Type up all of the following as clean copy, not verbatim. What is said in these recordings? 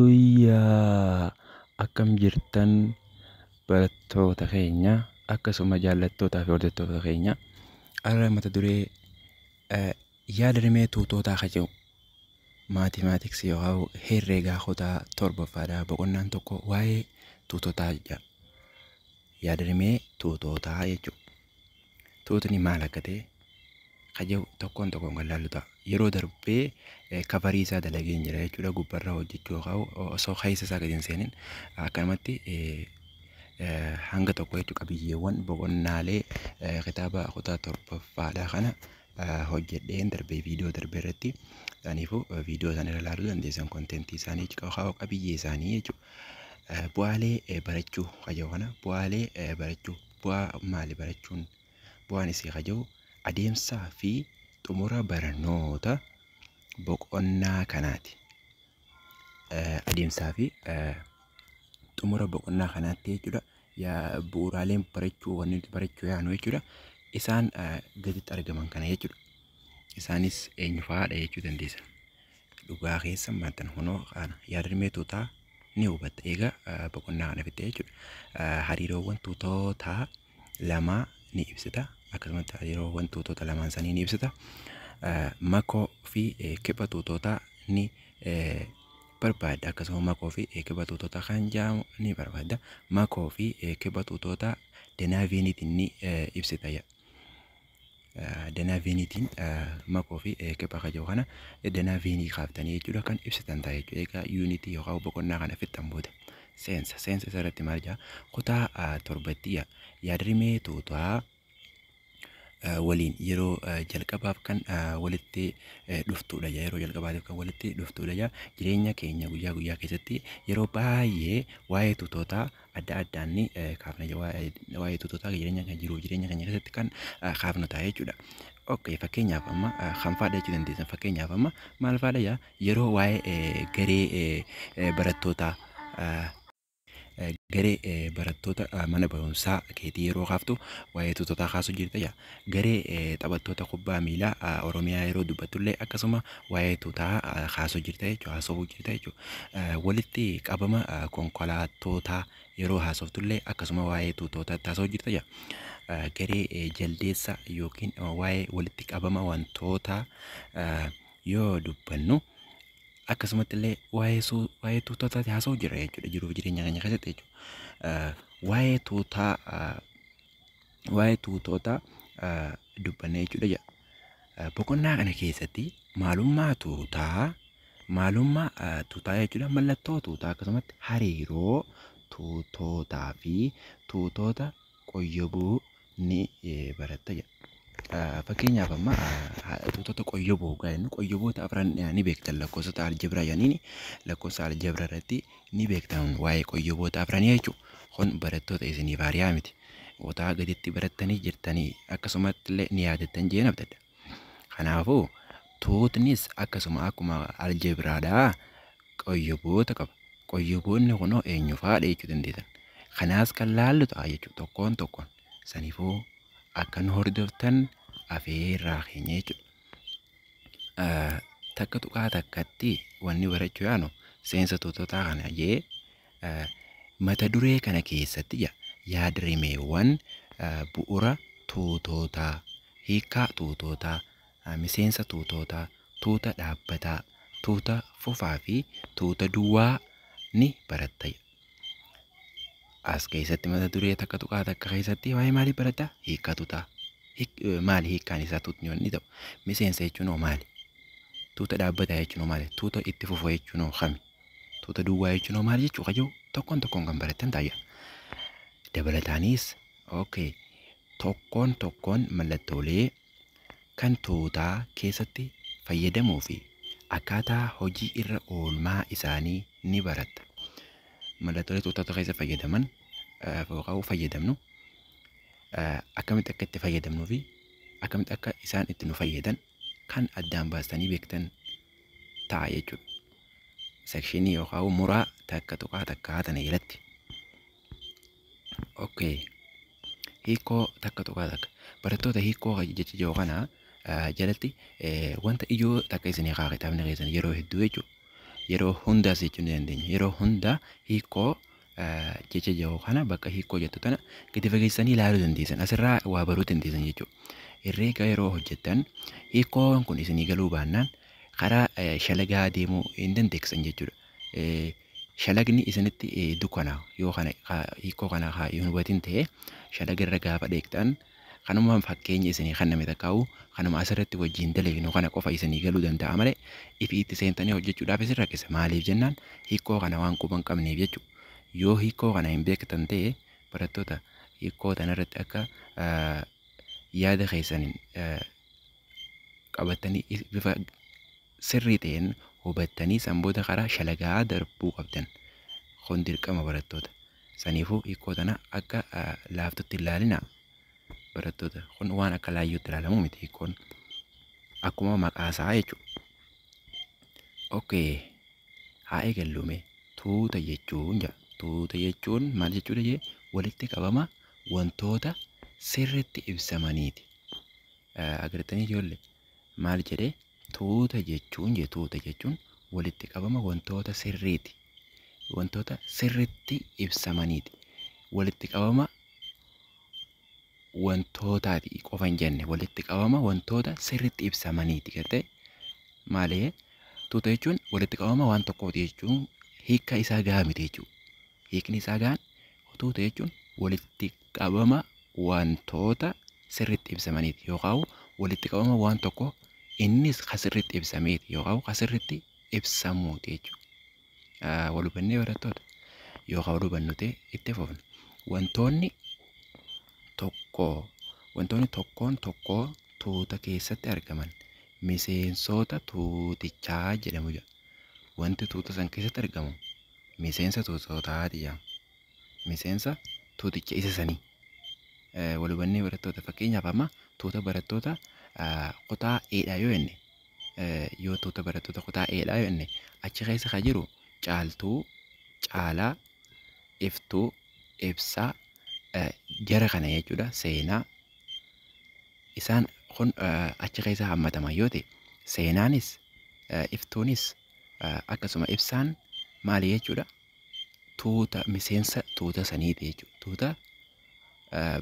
Yooyaa akkam jirtan barattoota keenya akkasuma jaallattootaa fi hordoftoota keenya har'a mata duree yaada rimee tuutootaa jedhu maatimaatiksii yookaan herreegaa kutaa torbaffaadhaa boqonnaan tokko waa'ee tuutootaa jedha. Yaada rimee tuutootaa jechuudha. Tuutni maal akka ta'e kajehu tokkoon tokkoon kan laallu ta'a. Yeroo darbee kafarii isaa dalageen jira jechuudha. Gubbarraa hojjechuu yookaan osoo keessa isaa gadi hin seenin akkanumatti hanga tokko jechuudha qabiyyeewwan boqonnaalee kitaaba kutaa torbaffaadhaa kana hojjedheen darbee viidiyoo darbee irratti isaaniifuu viidiyoo sana irra ilaaluu dandeessan kontentii isaanii jechuudha qabiyyee isaanii jechuudha. Bu'aalee barachuu kajehu kana bu'aalee barachuu bu'aa maali barachuun bu'aan isii kajehu adeemsaa fi xumura barnoota boqonnaa kanaati. Adeemsaa fi xumura boqonnaa kanaatti jechuudha. Bu'uuraaleen barachuu wanni barachuu yaanu jechuudha. Isaan gaditti argaman kana jechuudha. Isaanis eenyu fa'aadha jechuu dandeessan. Dhugaa keessa maatan hunoo kana yaada rimee tuutaa ni hubatta. Egaa boqonnaa kana fitte jechuudha. Hariiroowwan tuutootaa lamaa ni ibsita. Akkasumatti hariiroowwan tuutoota lamaan sanii ni ibsita. Makoo fi kibba tuutootaa ni barbaadda. Akkasuma makoo fi kibba tuutootaa kan jedhamu ni barbaadda. Makoo fi kibba tuutootaa Danaaviiniitiin ni ibsita. Danaaviiniitiin makoo fi kibba kajehu kana Danaaviinii kaaftanii jechuudha kan ibsitan ta'a jechuudha. Egaa yuunitii yookaan boqonnaa kana fixan booda seensa irratti maal jedha kutaa torbatti yaada rimee tuutaa waliin yeroo jalqabaaf kan walitti dhuftudha. Yeroo jalqabaatiif kan walitti dhuftudha. Jireenya keenya guyyaa guyyaa keessatti yeroo baay'ee waa'ee tuutootaa adda addaan ni kaafna. Waa'ee tuutootaa jireenya keenya keessatti kan kaafnu ta'a jechuudha. Okay, fakkeenyaaf amma kan faadha jechuu dandeessan. Fakkeenyaaf amma maal faadha yeroo waa'ee garee barattoota mana barumsaa keetii yeroo kaaftu waa'ee tuutootaa kaasuu jirta. Garee taphattoota kubbaa miilaa Oromiyaa yeroo dubbattullee akkasuma waa'ee tuutaa kaasuu jirta jechuudha. Haasofuu jirta jechuudha. Walitti qabama konkolaattootaa yeroo haasoftullee akkasuma waa'ee tuutootaa taasisuu jirta. Garee jaldeessa yookiin waa'ee walitti qabama wantoota yoo dubbannu akkasumatti illee waa'ee tuutootaatti haasa'u jira jechuudha. Jiruuf jireenya keenya keessatti jechuudha. Waa'ee tuutootaa dubbanna jechuudha. Boqonnaa kana keessatti maalummaa tuutaa jechuudha. Mallattoo tuutaa akkasumatti hariiroo tuutootaa fi tuutoota qoyyoboo ni baratta jedha. Fakkeenyaaf amma tuutota qoyyoboota afran ni beektan lakkoofsota aljebiraa jedhaniini lakkoofsa aljebiraa irratti ni beektan waa'ee qoyyoboota afranii jechuudha. Kun barattoota isiniif haariyaa miti. Kutaa gaditti barattanii jirtanii akkasumatti illee ni yaadattan jeen abdadha. Kanaafuu tuutnis akkuma aljebiraadhaa qoyyoboota qaba. Qoyyoboonni kunoo eenyu fa'aadha jechuu dandeessan. Kanaas kan laallu ta'a jechuudha tokkoon tokkoon. Saniifuu akka nu hordoftan afeerraa keenya jechuudha. Takka tuqaa takkatti wanni barachuu yaanu seensa tuutootaa kana jee mata duree kana keessatti yaada rimeewwan bu'uura tuutootaa, hiikaa tuutootaa, miseensa tuutootaa, tuuta dhaabbataa, tuuta fufaa fi tuuta duwwaa ni baratta. As keessatti mata duree takka tuqaa takka keessatti waa'ee maalii baratta? Hiikaa tuutaa. Maali hiikkaan isaa tuutni wanni ta'u? Miseensa jechuun maali? Tuuta dhaabbataa jechuun maali? Tuuta itti fufuu jechuun kami? Tuuta duwwaa jechuun maali jechuu qabu tokkoon tokkoon kan barattan ta'a. Dabalataanis tokkoon tokkoon mallattoolee kan tuutaa keessatti fayyadamuu fi akkaataa hojii irra oolmaa isaanii ni baratta. Mallattoolee tuutota keessa fayyadaman yookaan fayyadamnu akkamitti akka itti fayyadamnuu fi akkamitti akka isaan itti nu fayyadan kan addaan baastanii beektan ta'a jechuudha. Sekshinii yookaan muraa takka tuqaa takkaa tana jalatti. Hiikoo takka tuqaa takka barattoota hiikoo jecha jiru kana jalatti wanta ijoo takka isinii kaa kitaabni keessan yeroo hedduu jechuudha. Yeroo hundaas jechuu ni dandeenya. Yeroo hundaa hiikoo jecha jiru kana bakka hiikoo jettu tana gadi fageessanii ilaaluu dandeessan. Asirraa waa baruu dandeessan jechuudha. Herreega yeroo hojjettan hiikoon kun isinii galuu baannaan karaa shalagaa deemuu hin dandeessan jechuudha. Shalagni isinitti dukkana yoo kana hiikoo kana hin hubatin ta'e shalaga irra gaafa dheektan kanuma fakkeenya isinii kanname takkaawu kanuma asirratti wajjin daleegnu kana qofa isinii galuu danda'a malee ifi itti seentanii hojjechuudhaaf isin rakkisa. Maaliif jennaan hiikoo kana waan quba hin qabneef jechuudha. Yoo hiikoo kana hin beektan ta'e barattoota hiikoo tanarratti akka yaada keessaniin qabatanii bifa sirrii ta'een hubattanii sanboota karaa shalagaa darbuu qabdan. Kun dirqama barattoota. Saniifuu hiikoo tana akka laaftutti ilaalina barattoota. Kun waan akka laayyootti ilaalamu miti hiikoon akkuma maqaasaa jechuudha. Okay, haa eegallume tuuta jechuun jira. Tuuta jechuun maal jechuudha jee walitti qabama wantoota sirriitti ibsamaniiti. Agartanii ijoollee maal jedhee tuuta jechuun jee tuuta jechuun walitti qabama wantoota sirriiti. Wantoota sirriitti ibsamaniiti. Walitti qabama wantootaati qofa hin jenne walitti qabama wantoota sirriitti ibsamaniiti. Gartee maalee tuuta jechuun walitti qabama waan tokkooti jechuun hiika isaa gahaa miti jechuudha. Hiikni isaa gahaan tuuta jechuun walitti qabama wantoota sirriitti ibsamaniiti yookaan walitti qabama waan tokko innis kan sirriitti ibsameeti yookaan kan sirriitti ibsamuuti jechuudha. Wal hubannee barattoota yookaan wal hubannu ta'e itti fufna. Wantoonni tokkoon tokkoo tuuta keessatti argaman miseensota tuutichaa jedhamu jira. Wanti tuuta san keessatti argamu miseensa tuutotaati jedhama. Miseensa tuuticha isa sanii. Wal hubannee barattoota fakkeenyaaf amma tuuta barattoota kutaa eedhaa yoo jenne yoo tuuta barattoota kutaa eedhaa yoo jenne achi keessa kan jiru caaltuu, caalaa, iftuu, ibsaa jara kana jechuudha. Seenaa isaan kun achi keessa hammataman yoo ta'e seenaanis iftuunis akkasuma ibsaan maali jechuudha. Tuuta miseensa tuuta saniiti jechuudha. Tuuta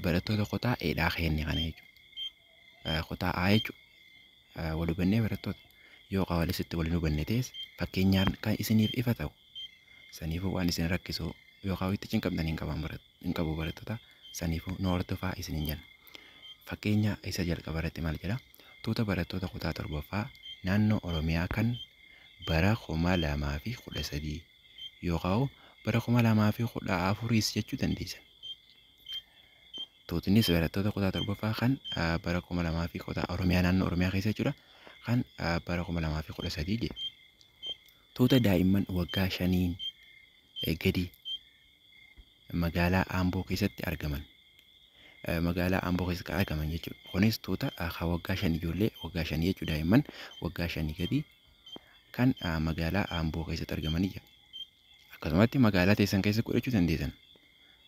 barattoota kutaa eedhaa kenne kana jechuudha. Kutaa A jechuudha. Wal hubannee barattoota yoo qawalisitti waliin hubanne ta'es fakkeenyaan kan isiniif ifa ta'u. Saniifuu waan isin rakkisu yookaan itti cinqabdan hin qabu barattoota. Saniifuu noortofaa isiniin jenna. Fakkeenya isa jalqaba irratti maal jedha? Tuuta barattoota kutaa torbaffaa naannoo Oromiyaa kan bara 2013 yookaan bara 2014 jechuu dandeessan. Tuutinis barattoota kutaa torbaffaa kan bara 2010 Oromiyaa naannoo Oromiyaa keessa jechuudha. Kan bara 2013 jedha. Tuuta daa'imman waggaa 5 gadi magaalaa Amboo keessatti argaman. Magaalaa Amboo keessatti argaman jechuudha. Kunis tuuta waggaa 5 ijoollee waggaa 5 jechuudha. Daa'imman waggaa 5 gadi kan magaalaa Amboo keessatti argamanii jira. Akkasumatti magaalaa teessan keessa godhachuu dandeessan.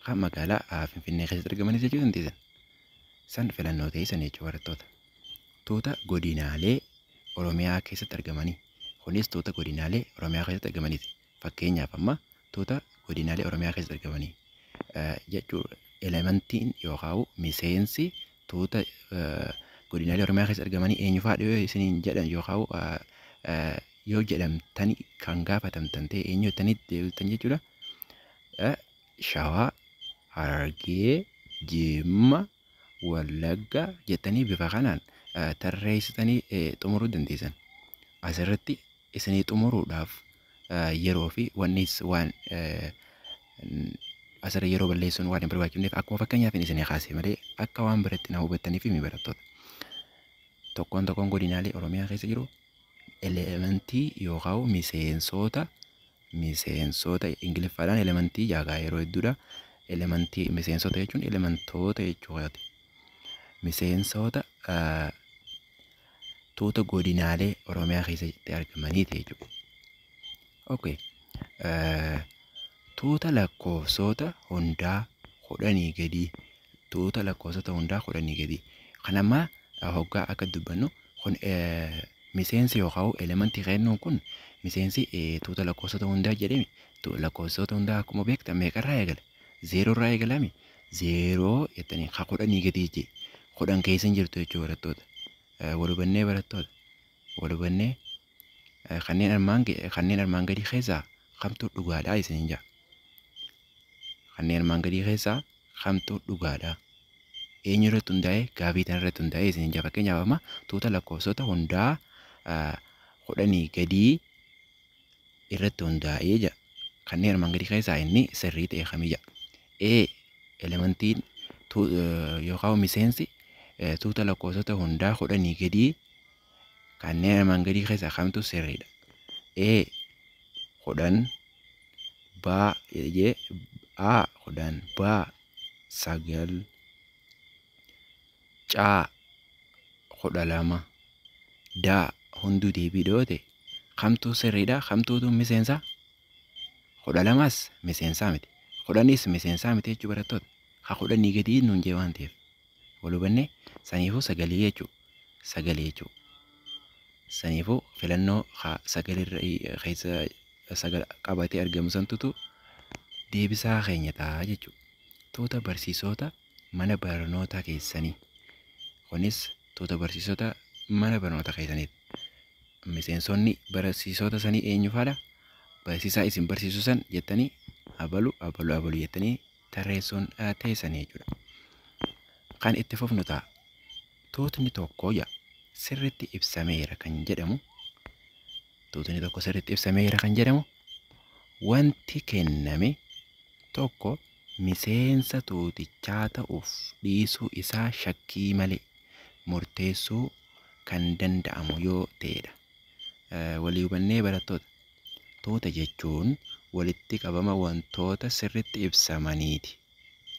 Kan magaalaa Finfinnee keessatti argamanis jechuu dandeessan. San filannoo teessan jechuudha barattoota. Tuuta godinaalee Oromiyaa keessatti argamanii. Kunis tuuta godinaalee Oromiyaa keessatti argamaniiti. Fakkeenyaaf amma tuuta godinaalee Oromiyaa keessatti argamanii jechuudha. Elementiin yookaan miseensi tuuta godinaalee Oromiyaa keessatti argamanii eenyu fa'aa dhiyoo isiniin jedhan yookaan yoo jedhamtani kan gaafatamtan ta'e eenyu jettanii deebitan jechuudha. Shawaa, Harargee, Jimma, Wallagga jettanii bifa kanaan tarreessitanii xumuruu dandeessan. Asirratti isinii xumuruudhaaf yeroo fi wannis waan asirra yeroo balleessuun waan hin barbaachifneef akkuma fakkeenyaaf isinii kaasee malee akka waan biratti na hubattaniif mi barattoota. Tokkoon godinaalee Oromiyaa keessa jiru elementii yookaan miseensota Ingiliffaadhaan elementii jaagaa yeroo hedduudha. Elementii miseensota jechuun elementoota jechuudha. Miseensota tuuta godinaalee Oromiyaa keessatti argamaniiti jechuudha. Okay. Tuuta lakkoofsota hundaa 10 gadi. Tuuta lakkoofsota hundaa 10 gadi. Kanammaa hoggaa akka dubbannu kun miseensi yookaan elementii kennuun kun miseensi tuuta lakkoofsota hundaa jedhame lakkoofsota hundaa akkuma beektan meeqarraa eegala? Zeeroo irraa eegalame. Zeeroo jettanii haa kudhanii gadi jee kudhan keessa hin jirtu jechuudha barattoota. Wal hubannee barattoota. Wal hubannee kanneen armaan gadii keessaa kamtu dhugaadhaa isiniin jaa. Kanneen armaan gadii keessaa kamtu dhugaadhaa. Eenyu irratti hundaa'ee gaaffii tan irratti hundaa'ee isiniin jaa. Fakkeenyaaf amma tuuta lakkoofsota hundaa kudhanii gadii irratti hundaa'ee jira. Kanneen armaan gadii keessaa inni sirrii ta'e kamii jira. Elementiin yookaan miseensi tuuta lakkoofsota hundaa kudhanii gadii kanneen armaan gadii keessaa kamtu sirriidha. Kudhan baa jee kudhan baa sagal caa kudha lama daa hunduu deebii dhoote kamtu sirriidha kamtuutu miseensaa. Kudha lamaas miseensaa miti. Kudhanis miseensaa miti jechuu barattoota. Haa kudhanii gadii nuun jee waan ta'eef. Wal hubannee saniifuu sagalee jechuudha. Sagalee jechuudha. Saniifuu filannoo sagalee keessa sagal qabatee argamu santutu deebisaa keenya ta'a jechuudha. Tuuta barsiisota mana barnootaa keessanii. Kunis tuuta barsiisota mana barnootaa keessaniiti. Miseensonni barsiisota sanii eenyu faadha? Barsiisaa isin barsiisu san jettanii abalu jettanii tarreessuun teessanii jechuudha. Kan itti fufnu ta'a. Tuutni tokko sirriitti ibsameera kan jedhamu. Tuutni tokko sirriitti ibsameera kan jedhamu wanti kenname tokko miseensa tuutichaa ta'uuf dhiisuu isaa shakkii malee murteessuu kan danda'amu yoo ta'edha. Walii hubannee barattoota. Tuuta jechuun walitti qabama wantoota sirriitti ibsamaniiti.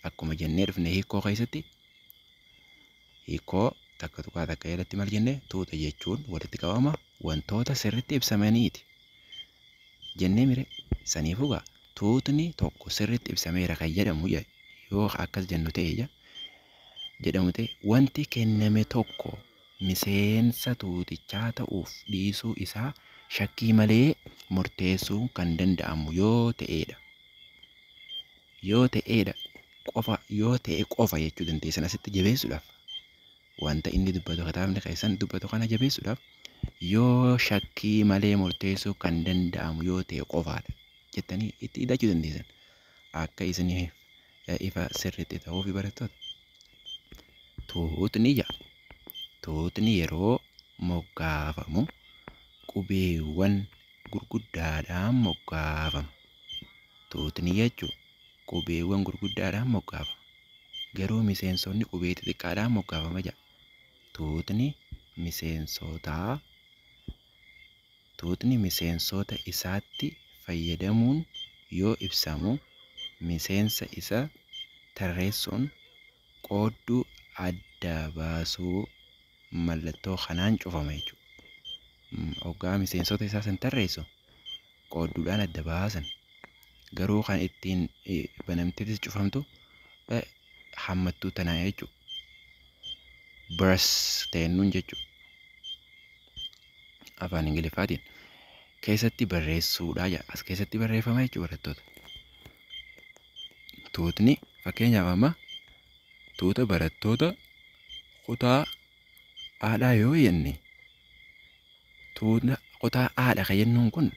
Akkuma jennee dhufne hiikoo keessatti hiikoo takka tuqaa takka jalatti maal jennee tuuta jechuun walitti qabama wantoota sirriitti ibsamaniiti. Jennee mire saniifuu tuutni tokko sirriitti ibsameera kan jedhamu yoo akkas jennu ta'e jedhamu ta'e wanti kenname tokko miseensa tuutichaa ta'uuf dhiisuu isaa shakkii malee murteessuu kan danda'amu yoo ta'edha. Yoo ta'e qofa jechuu dandeessan asitti jabeessuudhaaf wanta inni dubbatu kitaabni keessan dubbatu kana jabeessuudhaaf yoo shakkii malee murteessuu kan danda'amu yoo ta'e qofaadha jettanii itti hidhachuu dandeessan. Akka isiniif ifa sirriitti ta'uuf barattoota. Tuutni yeroo moggaafamu qubeewwan gurguddaadhaan moggaafama. Tuutni jechuun qubeewwan gurguddaadhaan moggaafama. Garuu miseensonni qubee xixiqqaadhaan moggaafama jedha. Tuutni miseensota isaatti fayyadamuun yoo ibsamu miseensa isa tarreessuun qoodduu adda baasuu mallattoo kanaan cufama jechuudha. Hoggaa miseensota isaa san tarreessu qoodduudhaan adda baasan. Garuu kan ittiin banamteetis cufamtu hammattuu tanaa jechuudha. Bars teennuun jechuudha. Afaan Ingiliffaatiin keessatti barreessuudha jedha. As keessatti barreeffama jechuudha barattoota. Tuutni fakkeenyaaf amma tuuta barattoota kutaa haadhaa yoo jenne tuuta kutaa haadha kan jennuun kun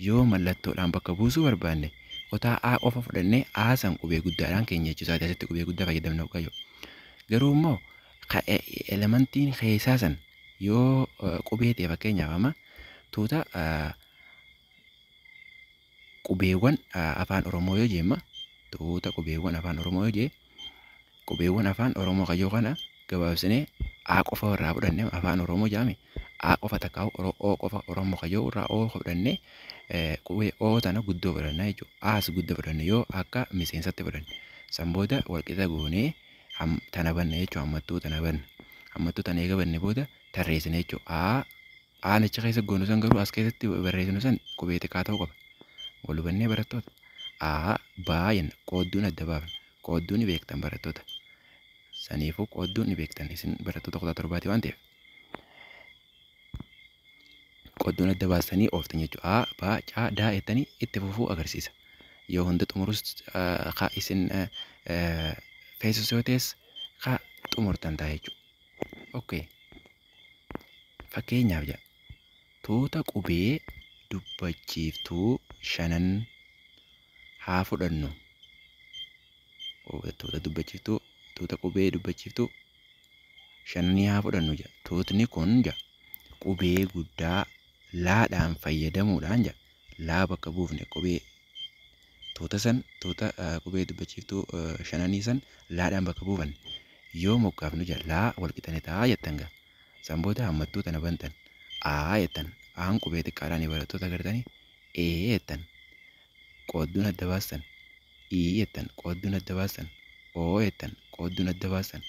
yoo mallattoodhaan bakka buusuu barbaanne kutaa A qofa fudhannee A san qubee guddaadhaan keenya jechuudha. Asitti qubee guddaa fayyadamna qayyoo. Garuu immoo elementiin keessaa san yoo qubee ta'e fakkeenyaaf amma tuuta qubeewwan afaan Oromoo yoo jemma tuuta qubeewwan afaan Oromoo yoo jee qubeewwan afaan Oromoo qayyoo kana gabaabsinee A qofa irraa fudhannee afaan Oromoo jaame A qofa takka O qofa Oromoo qayyoo irraa O fudhannee qubee O tana guddoo fudhanna jechuudha. Aas guddaa fudhanne yoo akka miseensatti fudhanne san booda walqixa goonee tana banna jechuudha. Hammattuu tana banna. Hammattuu tana eega banne booda tarreessina jechuudha. Aan achi keessa goonu san garuu as keessatti barreessinu san qubee xiqqaa ta'uu qaba. Wal hubannee barattoota. Baa jenna qoodduun adda baafna. Qoodduun ni beektan barattoota. Saniifuu qoodduun ni beektan isin barattoota kutaa torbaati waan ta'eef. qoodduun adda baastanii ooftan jechuudha. A, ba, caa, daa jettanii itti fufuu agarsiisa. Yoo hunda xumurus isin feesisu yoo ta'es xumurtan ta'a jechuudha. Okay. Fakkeenyaaf jedha tuuta qubee dubbachiiftuu 5 haa fudhannu. Tuuta qubee dubbachiiftuu 5 haa fudhannu jedha. Tuutni kun jedha qubee guddaa laadhaan fayyadamuudhaan jedha. Laa bakka buufne qubee tuuta qubee dubbachiiftuu 5 san laadhaan bakka buufanne yoo moggaafnu jedha laa wal qixane ta'a jettan gaa. Sanboota hammattuu tana bantan aa jettan aan qubee xiqqaadhaan barattoota agartanii ee jettan qoodduun adda baastan ii jettan qoodduun adda baastan oo jettan qoodduun adda baastan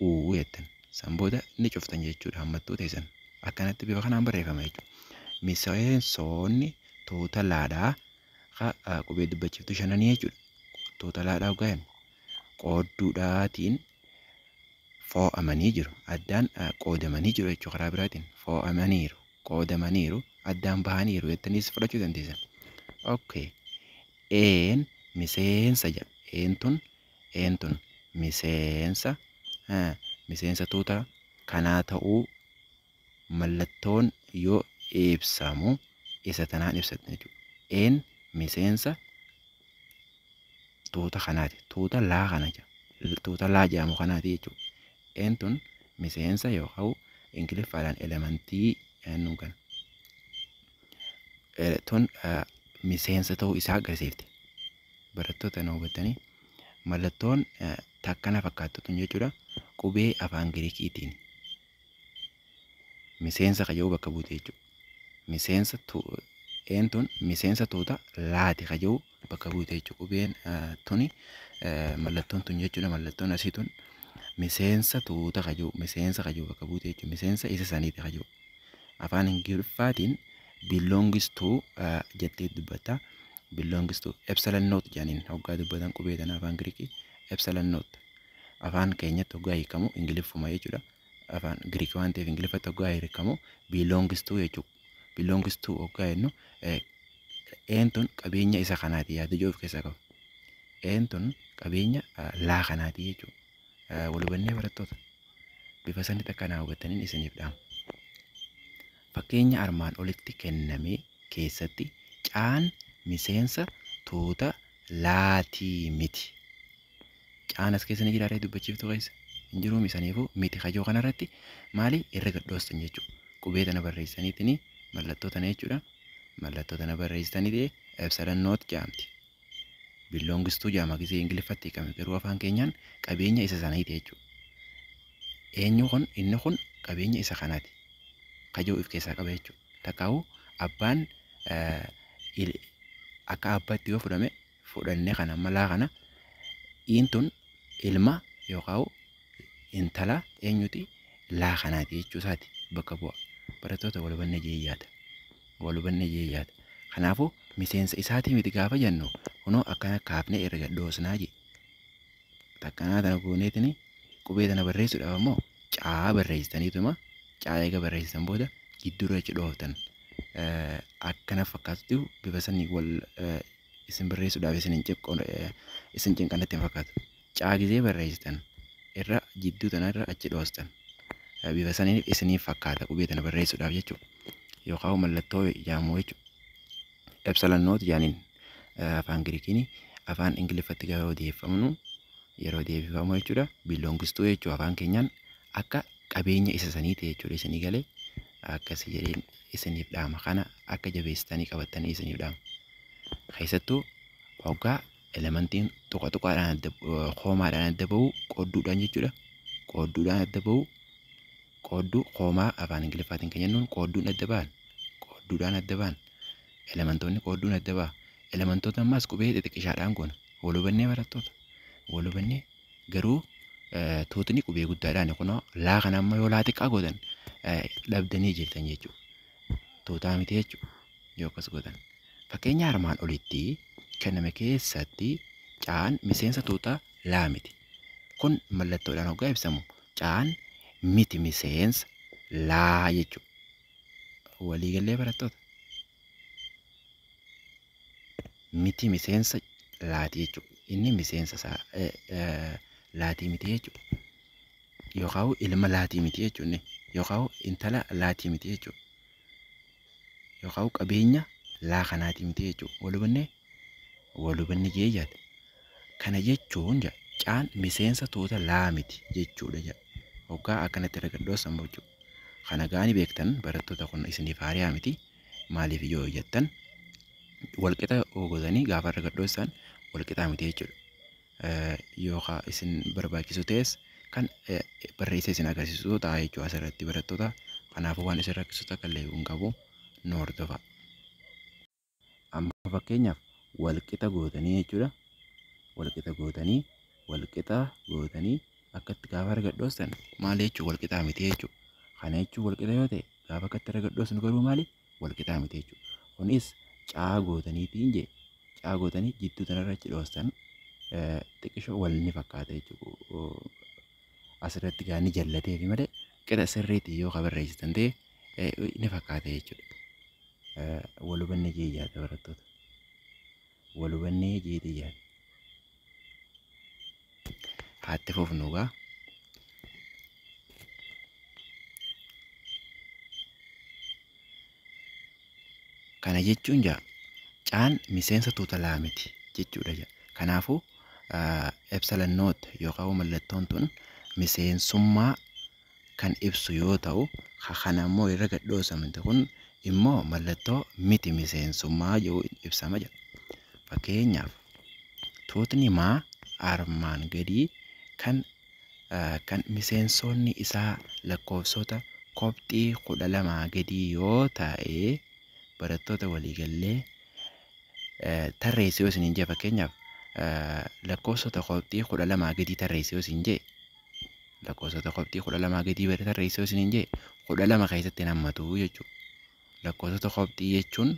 uu jettan sanboota ni cuftan jechuudha. Hammattuu teessan akkanatti bifa kanaan barreeffama jechuudha. Miseensoonni tuuta laadhaa qubee dubbachiiftuu 5 jechuudha. Tuuta laadhaa hoggaa'an qoodduudhaatiin fo'amanii jiru. Addaan qoodamanii jiru jechuudha. Karaa biraatiin fo'amaniiru, qoodamaniiru, addaan bahaniiru jettaniis fudhachuu dandeessan. Okay. Een miseensa jedha. Eentun miseensa tuuta kanaa ta'uu mallattoon yoo ibsamu isa tanaan ibsatan jechuudha. Een miseensa tuuta kanaati. Tuuta laa kana jedha. Tuuta laa jedhamu kanaati jechuudha. Eentun miseensa yookaan Ingiliffaadhaan elementii jennuun kan tun miseensa ta'uu isaa agarsiifti. Barattoota na hubattanii mallattoon takkana fakkaattu tun jechuudha. Qubee afaan Giriikiitiin miseensa qayyoo bakka buute jechuudha. Eentun miseensa tuuta laati qayyoo bakka buute jechuudha. Qubeen tuni mallattoon tun jechuudha. Mallattoon asii tun miseensa tuuta qayyoo bakka buute jechuudha. Miseensa isa saniiti qayyoo. Afaan Ingiliffaatiin belongs to jettee dubbatta. Belongs to epsilon note jedhaniin hoggaa dubbatan qubee tana afaan Giriikii epsilon note. Afaan keenyatti hoggaa hiikamu Ingiliffuma jechuudha. Afaan Giriikii waan ta'eef Ingiliffatti hoggaa hiikamu belongs to jechuudha. Belongs to hoggaa jennu eentun qabeenya isa kanaati yaada ijoo of keessaa qaba. Eentun qabeenya laa kanaati jechuudha. Wal hubannee barattoota bifa sanitti akka naa hubattaniin isiniif dhaama. Fakkeenya armaan olitti kenname keessatti caan miseensa tuuta laatii miti. Caan as keessa ni jiraatee dubbachiiftuu keessa hin jiruumi saniifuu miti qayyoo kanarratti maali irra gadhoostan jechuudha. Qubee tana barreessaniitiin mallattoo tana jechuudha. Mallattoo tana barreessanii epsilon note jedhamti. Belongistuu jedhama gisee Ingiliffatti hiikame garuu afaan keenyaan qabeenya isa sanaati jechuudha. Eenyu kun inni kun qabeenya isa kanaati. Qayyoo if keessaa qaba jechuudha. Takkaa'uu abbaan akka abbaatti yoo fudhannee kana malaa kana iintun ilma yookaan intala eenyuti laa kanaati jechuusaati bakka bu'a. Barattoota wal hubannee jeeyyaadha. Kanaafuu miseensa isaatii miti gaafa jennu kunoo akkana kaafnee irra gadhoosnaa jee. Takkanaa tana gooneetini qubee tana barreessuudhaaf ammoo caa barreessitaniituma caa eega barreessitan booda gidduu achi dhooftan. Akkana fakkaatu bifa sanii wal isin barreessuudhaaf isin cinqanatti hin fakkaatu. Caa gisee barreessitan irra jidduu tana irra achi dhoostan. Bifa saniif isiniif fakkaata qubee tana barreessuudhaaf jechuudha. Yookaan mallattoo jedhamu jechuudha. Epsilon note jedhaniin afaan Giriikiin afaan Ingiliffatti yeroo deebifamu jechuudha. Belongistuu jechuudha afaan keenyaan akka qabeenya isa saniiti jechuudha. Isinii galee akkasii jedheen isiniif dhaama. Kana akka jabeessitanii qabattanii isiniif dhaama. Keessattuu hoggaa elementiin tuqaadhaan hoomaadhaan adda bahu qoodduudhaan jechuudha. Qoodduudhaan adda bahu qoodduu hoomaa afaan Ingiliffaatiin kan jennuun qoodduun adda ba'an. Qoodduudhaan adda ba'an. Elementoonni qoodduun adda ba'a. Elementoota ammaas qubee xixiqqishaadhaan goona. Wal hubannee barattoota. Wal hubannee garuu tuutni qubee guddaadhaan kunoo laa kana amma yoo laa xiqqaa gootan dhabdanii jirtan jechuudha. Tuutaa miti jechuudha yoo akkas gootan. Fakkeenya armaan olitti kenname keessatti caan miseensa tuutaa laa miti. Kun mallattoodhaan hoggaa ibsamu caan miti miseensa laa jechuudha. waliigallee barattoota. Miti miseensa laatii jechuudha. Inni miseensa laatii miti jechuudha. Yookaan ilma laatii miti jechuudha. Yookaan intala laatii miti jechuudha. Yookaan qabeenya laa kanaatii miti jechuudha. Walubanne jeeyyaadha. Kana jechuun caan miseensa tuuta laa miti jechuudha. Hoggaa akkanatti ragaddoossan jechuudha. Kana gaanii beektan barattoota kun isiniif haariyaa miti. Maaliif yoo jettan walqixa oogotanii gaafa ragaddoossan walqixaa miti jechuudha. Yookaan isin barbaachisu ta'es kan barreessa isin agarsiisu ta'a jechuudha asirratti barattoota. Kanaafuu waan isin rakkisu takka illee hin qabu nu hordofa. Amma fakkeenyaaf walqixa gootanii jechuudha. Walqixa gootanii akkatti gaafa ragaddoossan maali jechuudha walqixaa miti jechuudha. Kana jechuun walqixa yoo ta'e gaafa akkatti ragaddoossan garuu maali walqixaa miti jechuudha. Kunis caa gootaniitiin jee caa gootanii jidduu tanarra cidhoostan xiqqishoo wal ni fakkaata jechuudha. Asirratti gaanii jallatee fi malee qixa sirriitti yoo barreessitan ta'e ni fakkaata jechuudha. Walubannee jeeyyaata barattoota. Walubannee jeeyyaata. Haatti fufnuugaa. Kana jechuun caan miseensa tuuta laa miti jechuudha. Kanaafuu epsilon noot yookaan mallattoon tun miseensummaa kan ibsu yoo ta'u, kana immoo irra gadhoosamte kun immoo mallattoo miti miseensummaa yoo ibsama jedha. Fakkeenyaaf tuutni maa armaan gadii kan miseensonni isaa lakkoofsota qabxii 12 gadii yoo ta'e barattoota waliigallee tarreessee yoo isiniin jee fakkeenyaaf lakkoofsota qabxii 12 gadii tarreessee yoo isiniin jee lakkoofsota qabxii 12 gadii tarreessee yoo isiniin jee 12 keessatti hammatu jechuudha. Lakkoofsota qabxii jechuun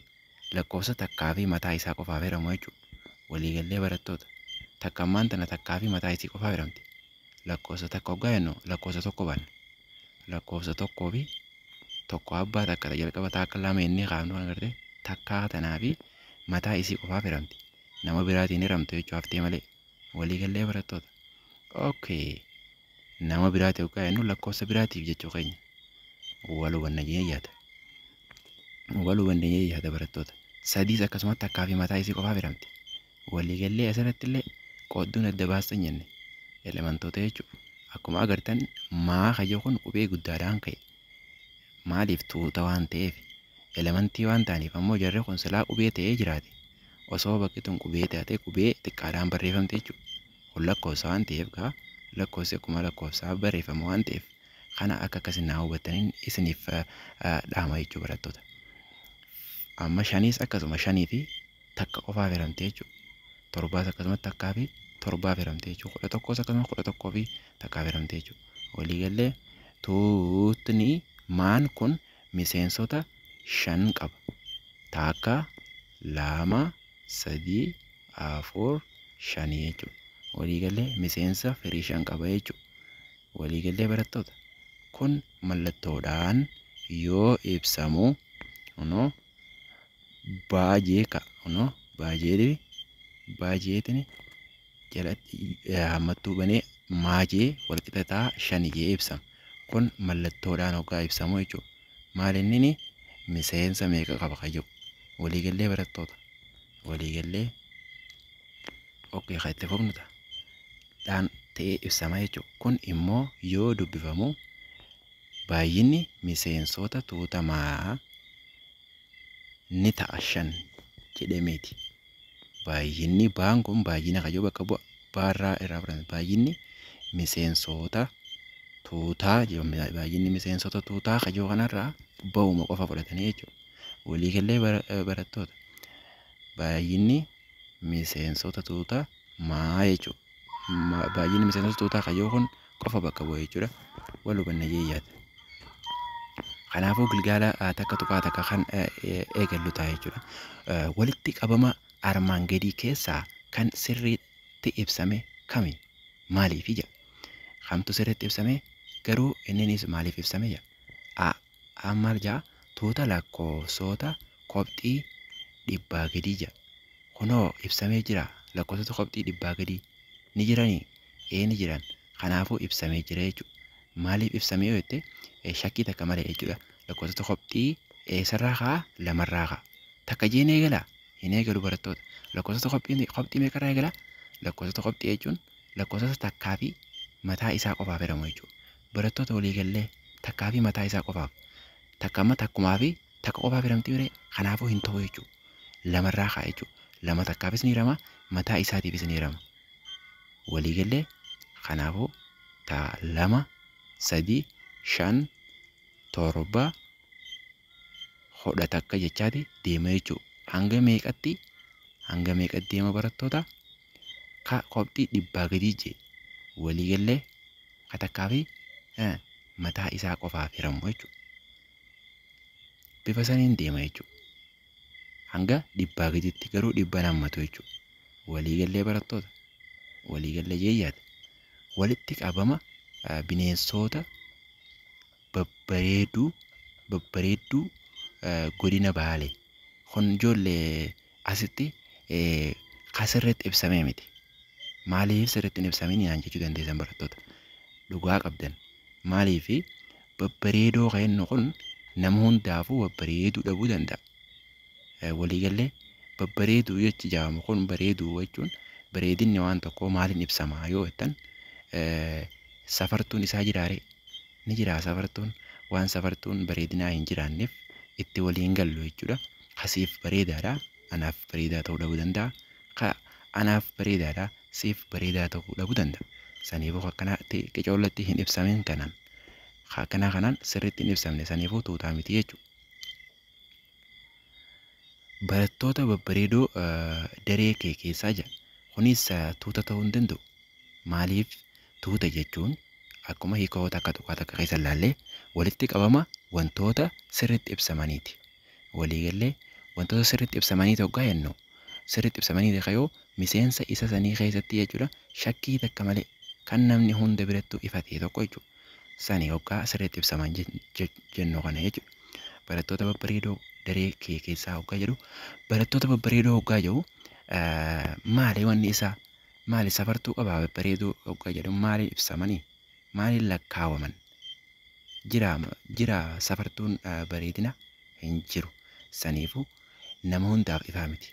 lakkoofsa takkaa fi mataa isaa qofaaf hiramu jechuudha. Waliigallee barattoota takkammaan tana takkaa fi mataa isii qofaaf hiramti. Lakkoofsa takka hoggaa jennu lakkoofsa tokko banna. Lakkoofsa tokkoo fi tokko abbaa takka jalqaba takka lama inni qaamnu kan agartee takkaa tanaa fi mataa isii qofaaf hiramti. Nama biraatiin hiramtu jechuu haftee malee. Waliigallee barattoota. Okay. Nama biraati hoggaa jennu lakkoofsa biraatiif jechuu keenya. Walubanne jeeyyaata. Walubanne jeeyyaata barattoota. Sadiis akkasumatti takkaa fi mataa isii qofaaf hiramti. Waliigallee asirratti illee qoodduun adda baastan jenne elementoota jechuudha. Akkuma agartan maa kayyoo kun qubee guddaadhaan ka'e. Maaliif tuuta waan ta'eef elementii waan ta'aniif ammoo jarri kun silaa qubee ta'ee jiraate. Osoo bakki tun qubee taate qubee xiqqaadhaan barreeffamte jechuudha. Kun lakkoofsa waan ta'eef gaa lakkoofsi akkuma lakkoofsaaf barreeffama waan ta'eef kana akka akkasiin naa hubattaniin isiniif dhaama jechuu barattoota. Amma shaniis akkasuma shanii fi takka qofaaf hiramte jechuudha. Torbaas akkasuma takkaa fi torbaaf hiramte jechuudha. 11 akkasuma 11 fi takkaaf hiramte jechuudha. Waliigallee tuutni maan kun miseensota 5 qaba. Takka, 2, 3, 4, 5 jechuudha. Waliigallee miseensa firii 5 qaba jechuudha. Waliigallee barattoota. Kun mallattoodhaan yoo ibsamu baajee ka'a. Baajeetini jalatti hammattuu banee maajee walqixataa 5 jee ibsama. Kun mallattoodhaan hoggaa ibsamu jechuudha. Maal inni miseensa meeqa qaba kayyoo. Waliigallee barattoota. Waliigallee okay kan itti fufnu dhaan ta'ee ibsama jechuudha. Kun immoo yoo dubbifamu baay'inni miseensota tuutamaa ni ta'a 5 jedhameeti. Baay'inni baan kun baay'ina kayyoo bakka bu'a baarraa irraa fudhatan. Baay'inni miseensota tuutaa baay'inni miseensota tuutaa kayyoo kanarraa ba'uma qofa fudhatanii jechuudha. Waliigallee barattoota. Baay'inni miseensota tuutaa maa jechuudha. Baay'inni miseensota tuutaa kayyoo kun qofa bakka bu'a jechuudha. Walubanne jeeyyaata. Kanaafuu gilgaala takka tuqaa takka kan eegallu ta'a jechuudha. Walitti qabama armaan gadii keessaa kan sirriitti ibsame kami? Maaliif ija? Kamtu sirriitti ibsame garuu inninis maaliif ibsame jaa? Maal jaa tuuta lakkoofsota qabxii dhibbaa gadii jedha. Kunoo ibsamee jira. Lakkoofsota qabxii dhibbaa gadii ni jiranii? Ni jiran. Kanaafuu ibsamee jira jechuudha. Maaliif ibsamee yoo jette shakkii takka malee jechuudha. Lakkoofsota qabxii eessarraa ka'a? Lamarraa ka'a. Takka jeen eegalaa? Hin eegalu barattoota. Lakkoofsota qabxii meeqarraa eegalaa? Lakkoofsota qabxii jechuun lakkoofsota takkaa fi mataa isaa qofaaf jedhamu jechuudha. Barattoota waliigallee takkaa fi mataa isaa qofaaf. Takkumaa fi takka qofaaf jedhamti biree kanaafuu hin ta'u jechuudha. Lamarraa ka'a jechuudha. Lama takkaafis ni hirama, mataa isaatiifis ni hirama. Waliigallee kanaafuu lama, sadii, shan, torba, kudha takka jechaati deema jechuudha. Hanga meeqatti deema barattoota? Qabxii dhibbaa gadii jee. Waliigallee takkaa fi mataa isaa qofaaf hiramu jechuudha. Bifa saniin deema jechuudha. Hanga dhibbaa gaditti garuu dhibba hammatu jechuudha. Waliigallee barattoota. Waliigallee jeeyyaadha. Walitti qabama bineensota babbareedduu godina Baalee. Kun ijoollee asitti kasirratti ibsamee miti. Maaliif sirriitti hin ibsamin naan jechuu dandeessan barattoota? Dhugaa qabdan. Maaliif babbareedoo kennu kun nama hundaafuu babbareeduu dhabuu danda'a. Waliigallee babbareeduu jechi jedhamu kun bareeduu jechuun bareedinni waan tokkoo maaliin ibsamaa yoo jettan safartuun isaa jiraare ni jira. Safartuun waan safartuun bareedinaa hin jiraanneef itti waliin gallu jechuudha. Kasiif bareedaadha, anaaf bareedaa ta'uu dhabuu danda'a. Anaaf bareedaadha, siif bareedaa ta'uu dhabuu danda'a. Saniifuu akkanatti qicoollatti hin ibsamin kanaan. Kanaan sirriitti hin ibsamne saniifuu tuutaa miti jechuudha. Barattoota babbareedoo daree kee keessaa jira. Kunis tuuta ta'uu hin danda'u. Maaliif tuuta jechuun akkuma hiikoota akka tuqaa takka keessa ilaallee walitti qabama wantoota sirriitti ibsamaniiti. Waliigallee wantoota sirriitti ibsamanii ta'uu jennu sirriitti ibsamanii ta'uu miseensa isa sanii keessatti jechuudha. Shakkii takka malee kan namni hunda birattuu ifatee tokko jechuudha. Sanii hoggaa sirriitti ibsaman jennu kana jechuudha. Barattoota babbareedoo daree kee keessaa hoggaa jedhu barattoota babbareedoo hoggaa jedhu maali wanni isaa? Maali safartuu qabaa babbareedoo hoggaa jedhu maaliin ibsamanii? Maaliin lakkaawaman? Jira safartuun bareedina hin jiru. Saniifuu nama hundaaf ifaa miti.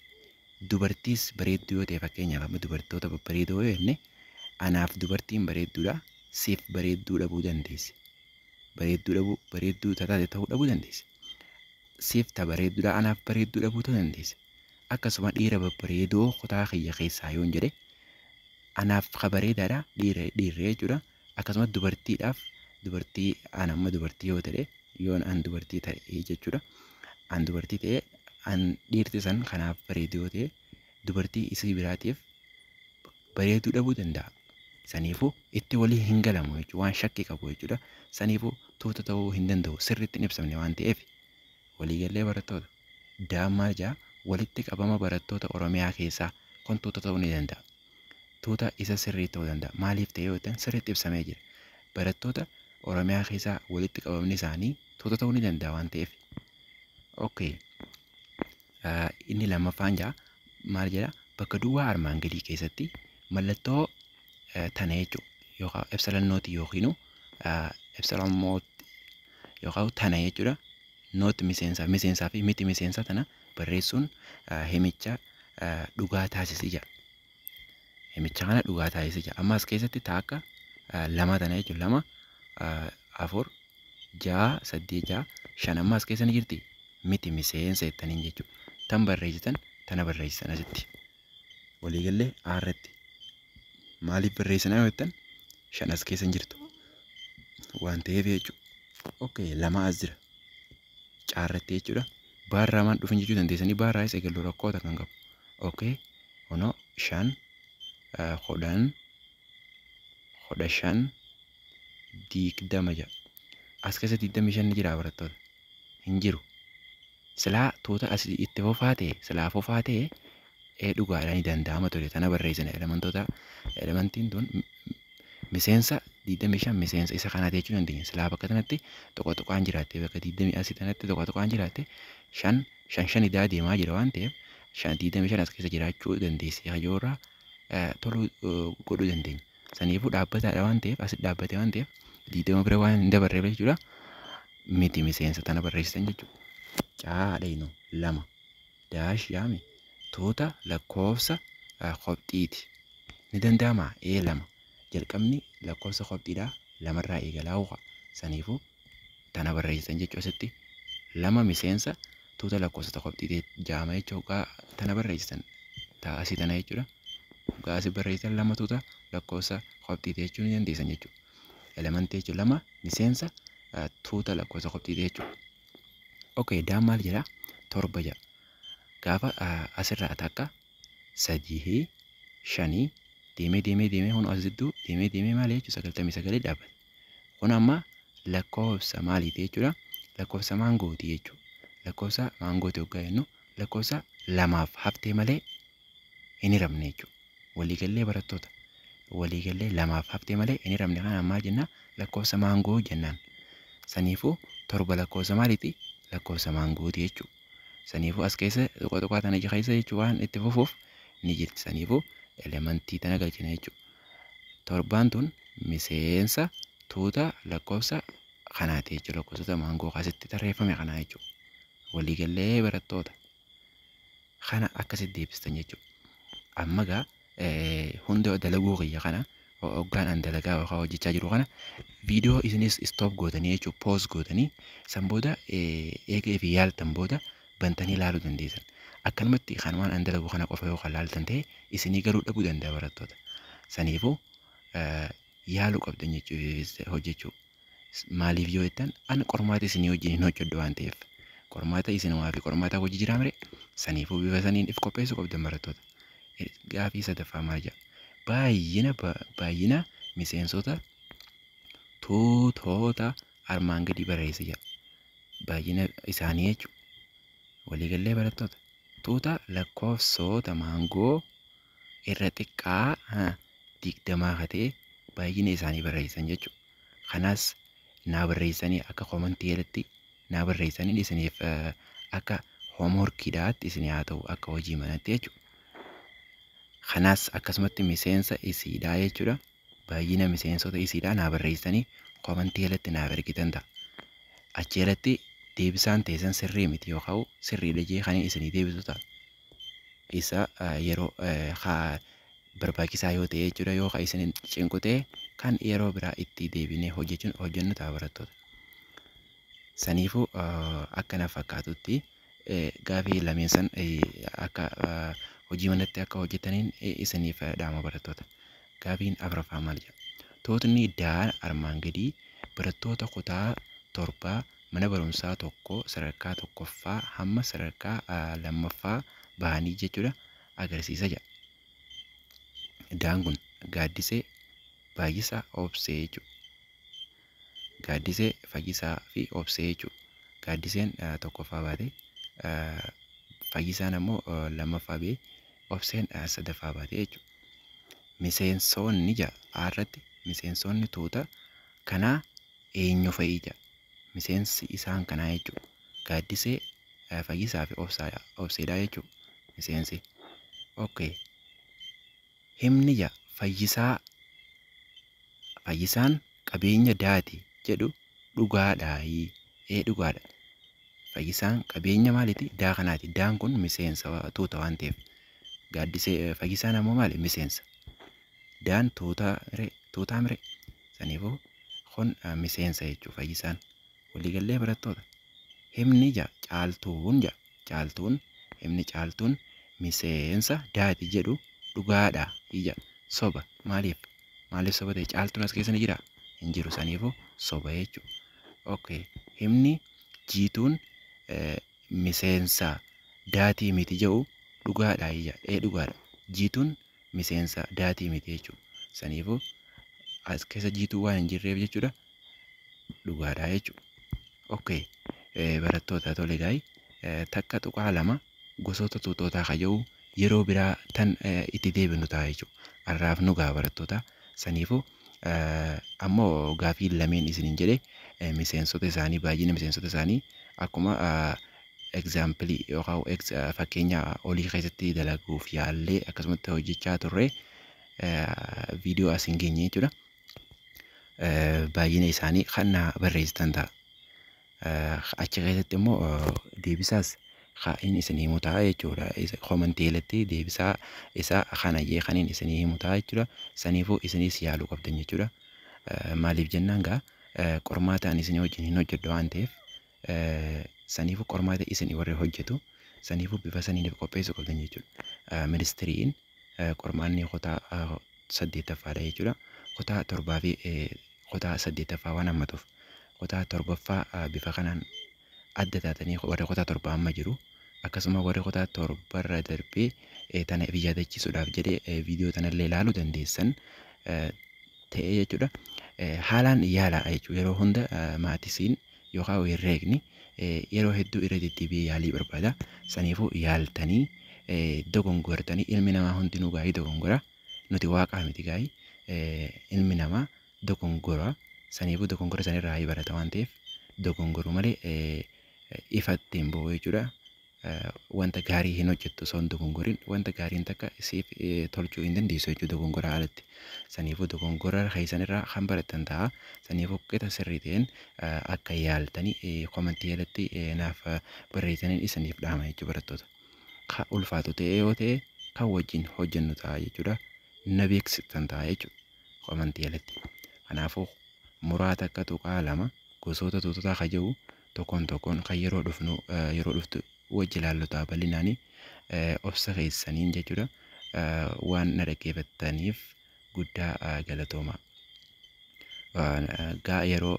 Dubartiis bareedduu yoo ta'e fakkeenyaaf dubartoota babbareedoo yoo jenne anaaf dubartiin bareedduudha. Siif bareedduu dhabuu dandeessi. Bareedduu taate ta'uu dhabuu dandeessi. Siif bareedduudha anaaf bareedduu dhabuu dandeessi. Akkasuma dhiira babbareedoo kutaa kiyya keessaa yoon jedhe anaaf bareedaadha dhiirree jechuudha. Akkasuma dubartii an amma dubartii yoo ta'e yoon an dubartii ta'e jechuudha. An dubartii ta'e an dhiirti san kanaaf bareedu yoo ta'e dubartii isii biraatiif bareeduu dhabuu danda'a. Saniifuu itti walii hin galamu jechuudha. Waan shakkii qabu jechuudha. Saniifuu tuuta ta'uu hin danda'u. Sirriitti hin ibsamne waan ta'eef waliigallee barattoota daa'imman ja'a walitti qabama barattoota Oromiyaa keessaa kun tuuta ta'uu ni danda'a. Tuuta isa sirrii ta'uu danda'a. Maaliif ta'e yoo ta'an sirriitti ibsamee jira. Barattoota Oromiyaa keessaa walitti qabamni isaanii tuuta ta'uu ni danda'a waan ta'eef. Okay. Inni lammaffaan ja'a maal jedha? Bakka duwwaa armaan gadii keessatti mallattoo tana jechuudha. Yookaan ibsalannooti yookiin ibsalammooti yookaan tana jechuudha. Nooti miseensaa fi miti miseensaa tana barreessuun himicha dhugaa taasisi jedha. Himicha kana dhugaa taasisi jedha. Amma as keessatti taakka lama tana jechuudha. 2, 4, 6, 8, 6, 5 amma as keessa ni jirti. Miti miseensa jettaniin jechuudha. Tan barreessitan tana barreessitan asitti. Waliigallee aarratti. Maaliif barreessinaa yoo jettan 5 as keessa hin jirtu. Waan ta'eef jechuudha. Okay, 2 as jira. Caarratti jechuudha. Baarraa maan dhufan jechuu dandeessanii baarraa isa eegaluu rakkoota kan qabu. Okay. Kunoo 5, 10, 15, 20 jedha. As keessa 25 ni jira barattoota. Hin jiru. Silaa tuuta asii itti fofaa ta'e dhugaadhaan ni danda'ama ture. Tana barreessina elementiin tun miseensa 25 miseensa isa kanaati jechuu dandeenya. Silaa bakka kanatti tokko tokkoon jiraatte bakka 20 asii kanatti tokko tokkoon jiraatte 5 idaa deemaa jira waan ta'eef 25 as keessa jiraachuu dandeessi. Hayyoorraa toluu godhuu dandeenya. Saniifuu dhaabbataadha waan ta'eef asitti dhaabbate waan ta'eef 20 bira waan hin dabarreef jechuudha. Miti miseensa tana barreessitan jechuudha. Caadheenu 2 daash yaame tuuta lakkoofsa qophiiti. Ni danda'ama 2 jalqabni lakkoofsa qophiidhaa 2 irraa eegalaa uqa. Saniifuu tana barreessitan jechuudha asitti 2 miseensa tuuta lakkoofsa qophiitii jaama jechuudha. Tana barreessitan taasii tana jechuudha. Gaasii barreessitan 2 tuuta lakkoofsa qophiitii jechuu ni dandeessan jechuudha. Elementii jechuudha 2 miseensa tuuta lakkoofsa qophiitii jechuudha. Okay, daan maal jedhaa? 7 jedha. Gaafa asirraa takka 3 5 deemee hunda asitti deemee maal jechuudha 99 dhaabbate. Kun amma lakkoofsa maaliiti jechuudha? Lakkoofsa maangooti jechuudha. Lakkoofsa maangooti hoggaa jennu lakkoofsa 2f haftee malee hin hiramne jechuudha. Waliigallee barattoota. Waliigallee 2f haftee malee hin hiramne kana maal jenna? Lakkoofsa maangoo jennaan. Saniifuu 7 lakkoofsa maaliiti? Lakkoofsa maangooti jechuudha. Saniifuu as keessa tokko tana keessa jechuudha waan itti fufuuf ni jirti. Saniifuu elementii tana galchina jechuudha. 7 tun miseensa tuuta lakkoofsa kanaati jechuudha. Lakkoofsota maangoo asitti tarreeffame kanaa jechuudha. Waliigallee barattoota kana akkasitti deebistan jechuudha. Amma gaa hunda dalaguu kiyya kana hoggaan an dalagaa yookaan hojjechaa jiru kana viidiyoo isinis stop gootanii jechuudha. Pause gootanii san booda eega fi yaaltan booda bantanii ilaaluu dandeessan. Akkanumatti kanumaan an dalagu kana qofa yookaan laaltan ta'e isinii garuu dhabuu danda'a barattoota. Saniifuu yaaluu qabdan jechuudha hojjechuu. Maaliif yoo jettan an qormaata isinii wajjin hin hojjedhu waan ta'eef qormaata isinumaa fi qormaata hojii jiraa mire saniifuu bifa saniin if qopheessuu qabdan barattoota. Gaafii sadaffaa maal jedha? Baay'ina miseensota tuutoota armaan gadii barreessi jedha. Baay'ina isaanii jechuudha. Waliigallee barattoota. Tuuta lakkoofsota maangoo irra xiqqaa 20 hatee baay'ina isaanii barreessan jechuudha. Kanaas naa barreessanii akka komantii jalatti naa barreessanii isiniif akka hoomworkiidhaatti isinii haa ta'u akka hojii manatti jechuudha. Kanaas akkasumatti miseensa isiidhaa jechuudha. Baay'ina miseensota isiidhaa naa barreessanii komantii jalatti naaf ergitan ta'a. Achi jalatti deebisaan teessan sirrii miti yookaan sirriidha jee kan isinii deebisu ta'a. Isa yeroo barbaachisaa yoo ta'e jechuudha yookaan isin cinqu ta'e kan yeroo biraa itti deebinee hojjennu ta'a barattoota. Saniifuu akkana fakkaatutti gaafii lameen san akka hojii manatti akka hojjetaniin isiniif dhaama barattoota. Gaafiin afuraffaa maal jedha? Tuutni daan armaan gadii barattoota kutaa 7 mana barumsaa tokko sadarkaa 1ffaa hamma sadarkaa 2ffaa bahanii jechuudha agarsiisa jedha. Daan kun gaaddisee baay'isaa obsee jechuudha. Gaaddisee fayyisaa fi obsee jechuudha. Gaaddiseen 1ffaa baatee fayyisaan ammoo 2ffaa ba'ee obseen 3ffaa baatee jechuudha. Miseensonni irratti miseensonni tuuta kanaa eenyu fa'ii jedha. Miseensi isaan kanaa jechuudha. Gaaddisee fayyisaa fi obseedhaa jechuudha. Miseensi. Okay. Himni fayyisaan qabeenya daati jedhu dhugaadhaayi. Dhugaadha. Fayyisaan qabeenya maaliiti? Daa kanaati. Daan kun miseensa tuuta waan ta'eef. Gaaddisee fayyisaan ammoo maali? Miseensa. Daan tuutaa mire. Saniifuu kun miseensa jechuudha fayyisaan. Waliigallee barattoota. Himni caaltuun himni caaltuun miseensa daati jedhu dhugaadha ija soba. Maaliif soba ta'e? Caaltuun as keessa ni jira? Hin jiru. Saniifuu soba jechuudha. Okay. Himni jiituun miseensa daatii miti jedhu dhugaadha ija. Dhugaadha. Jiituun miseensa daatii miti jechuudha. Saniifuu as keessa jiituu waan hin jirreef jechuudha dhugaadha jechuudha. Okay. Barattoota tole gaa'ii takka tuqaa 2 gosoota tuutootaa kayyuu yeroo biraa tan itti deebinu ta'a jechuudha. Har'aaf nu ga'a barattoota. Saniifuu ammoo gaafii lameen isiniin jedhe miseensota isaanii baay'ina miseensota isaanii akkuma egzaampilii yookaan fakkeenya olii keessatti dalaguuf yaallee akkasumatti hojjechaa turre viidiyoo asiin geenye jechuudha. Baay'ina isaanii kan barreessitan ta'a. Achi keessatti immoo deebisaas kan isinii himu ta'a jechuudha. Komantii irratti deebisaa isaa kana jee kan isinii himu ta'a jechuudha. Saniifuu isinis yaaluu qabdan jechuudha. Maaliif jennaan gaa qormaata ani isinii wajjin hin hojjedhu waan ta'eef saniifuu qormaata isinii warri hojjetu saniifuu bifa saniin qopheessuu qabdan jechuudha. Ministiriin qormaanni kutaa 8ffaadha jechuudha. Kutaa 7 fi kutaa 8ffaa waan hammatuuf kutaa 7ffaa bifa kanaan adda taatanii warri kutaa 7 amma jiru akkasuma warri kutaa 7 irra darbee tana yaadachiisuudhaaf jedhee viidiyoo tanallee ilaaluu dandeessan ta'ee jechuudha. Haalaan yaalaa jechuudha. Yeroo hunda maatisiin yookaan herreegni yeroo hedduu irra deddeebi'ee yaalii barbaada. Saniifuu yaaltanii dogongortanii ilmi namaa hundinuu gaa'ii dogongora. Nuti waaqaa miti gaa'ii ilmi namaa dogongora. Saniifuu dogongora sanirraa barata waan ta'eef dogongoru malee ifatti hin bu'u jechuudha. Wanta gaarii hin hojjettu osoo hin dogongorin wanta gaariin takka siif tolchuu hin dandeessu jechuudha dogongora alatti. Saniifuu dogongora keessanirraa kan baratan ta'a. Saniifuu qixa sirrii ta'een akka yaaltanii komantii irratti naaf barreessaniin isiniif dhaama jechuudha barattoota. Kan ulfaatu ta'e yoo ta'e kan wajjin hojjennu ta'a jechuudha. Na beeksisan ta'a jechuudha komantii irratti. Kanaafuu muraata akka tuqaa lama gosoota tuutotaa kaja'u tokkoon kan yeroo dhuftu wajji ilaallotaa bal'inaanii obsa keessaniin jechuudha. Waan na dhaggeeffattaniif guddaa galatooma. Gaa yeroo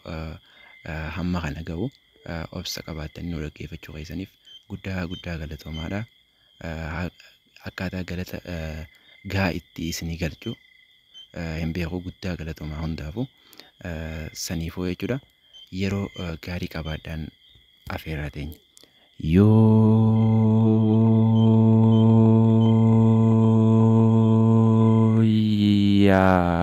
hamma kana ga'u obsa qabaattanii nu dhaggeeffachuu keessaniif guddaa galatoomaadha. Akkaataa galata gaa itti isinii galchu hin beeku guddaa galatoomaa hundaafuu saniifuu jechuudha. Yeroo gaarii qabaadhaan afeerraa teenya. Yoo yaa